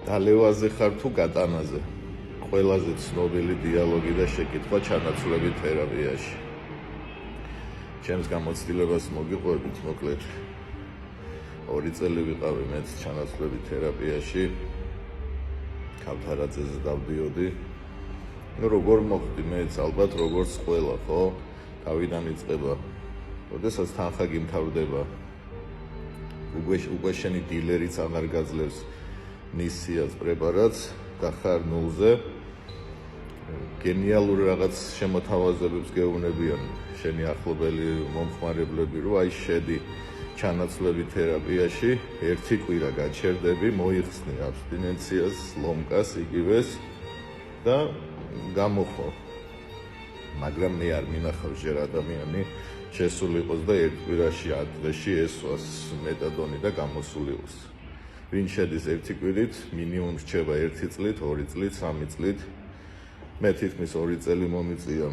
დალევაზე ხარ თუ გატანაზე. ყველაზე ცნობილი დიალოგი და შეკითხვა ჩანაცვლებით თერაპიაში. ჩემს გამოცდილებას მოგიყვებით მოკლედ. 2 წელი ვიყავი მეც ჩანაცვლებით თერაპიაში. ქავთარაძეზე დავდიოდი. როგორ მოხდი მეც ალბათ როგორც ყველა, ხო? თავიდან იწყება. როდესაც თანხა გიმთავრდება, უკვე შენი დილერიც აღარ გაძლევს მისიას პრეპარატს და ხარ ნულზე. გენიალური რაღაც შემოთავაზებებს გეუბნებიან შენი ახლობელი მომხმარებლები, რომ აი შედი ჩანაცვლებით თერაპიაში, 1 კვირა გაჩერდები, მოიხსნი აბსტინენციას, ლომკას, იგივეს და გამოხო. მაგრამ მე არ მინახავს ჯერ ადამიანი შესული იყოს და 1 კვირაში 10 დღეში ესვას მეტადონი და გამოსული იყოს. ვინ შედის 1 კვირით, მინიმუმ რჩება 1 წლით, 2 წლით, 3 წლით. მე თითქმის 2 წელი მომიწია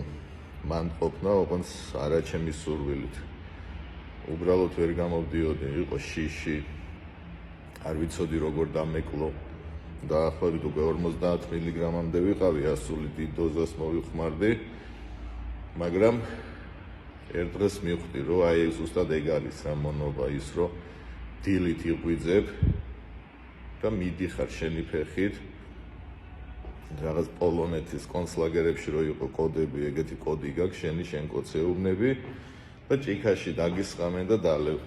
მან ყოფნა, ოღონდ არა ჩემი სურვილით. უბრალოდ ვერ გამოვდიოდი, იყო შიში. არ ვიცოდი როგორ დამეკლო. დაახლოებით უკვე 50 მილიგრამამდე ვიყავი, ასული დიდ დოზას მოვიხმარდი. მაგრამ ერთ დღეს მივხვდი, რომ აი ზუსტად ეგ არის რა მონობა ის, რომ დილით იყვიძებ და მიდიხარ შენი ფეხით. რაღაც პოლონეთის კონცლაგერებში რო იყო კოდები, ეგეთი კოდი გაქვს, შენ კოცეუბნები და ჭიქაში დაგისყამენ და დალევ.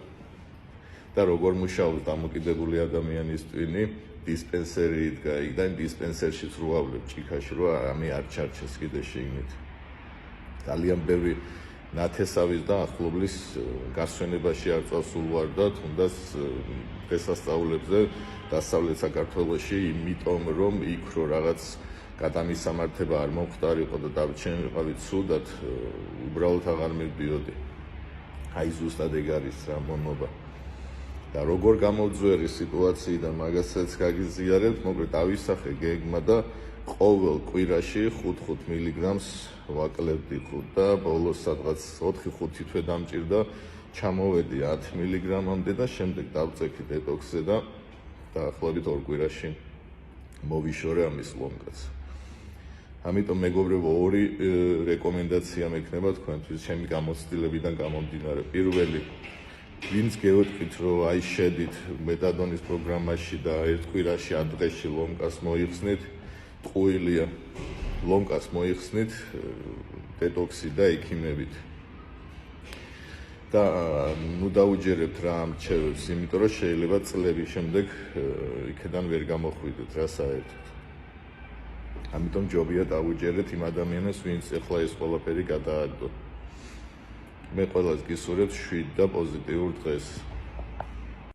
და როგორ მუშაობს დამოკიდებული ადამიანის ტვინი, დისპენსერით გაიგდა, იმ დისპენსერში სრულავლებ ჭიქაში, რომ ამი არ ჩარჩეს კიდე შიგნით. ძალიან ბევრი ნათესავის და ახლობლის გასვენებაში არ წავსულ ვარ და თუნდაც დღესასწაულებზე დასავლეთ საქართველოში, იმიტომ რომ იქ რო რაღაც გადამისამართება არ მომხდარიყო და დავჩენილიყავი ცუდად, უბრალოდ აღარ მივდიოდი. აი ზუსტად ეგ არის რა მონობა. და როგორ გამოვძვერი სიტუაციიდან მაგასაც გაგიზიარებთ, მოკლედ დავისახე გეგმა და ყოველ კვირაში 5-5 მილიგრამს ვაკლებდი ხუთ და ბოლოს სადღაც 4-5 თვე დამჭირდა, ჩამოვედი 10 მილიგრამამდე და შემდეგ დავწექი დეტოქსზე და დაახლოებით 2 კვირაში მოვიშორე ამის ლომკაც. ამიტომ მეგობრებო, 2 რეკომენდაცია მექნება თქვენთვის ჩემი გამოცდილებიდან გამომდინარე. პირველი, ვინც გეუთხით, რომ აი შედით მეტადონის პროგრამაში და 1 კვირაში 10 დღეში ლომკას მოიხსნით, ტყუილია. ლომკას მოიხსნით დეტოქსი და ექიმებით. და ნუ დაუჯერებთ რა ამ რჩევებს, იმიტომ რომ შეიძლება წლების შემდეგ იქიდან ვერ გამოხვიდეთ რა საერთოდ. ამიტომ ჯობია დაუჯერეთ იმ ადამიანებს, ვინც ახლა ეს ყველაფერი გადააგდო. მე ყველას გისურვებთ შვიდ და პოზიტიურ დღეს.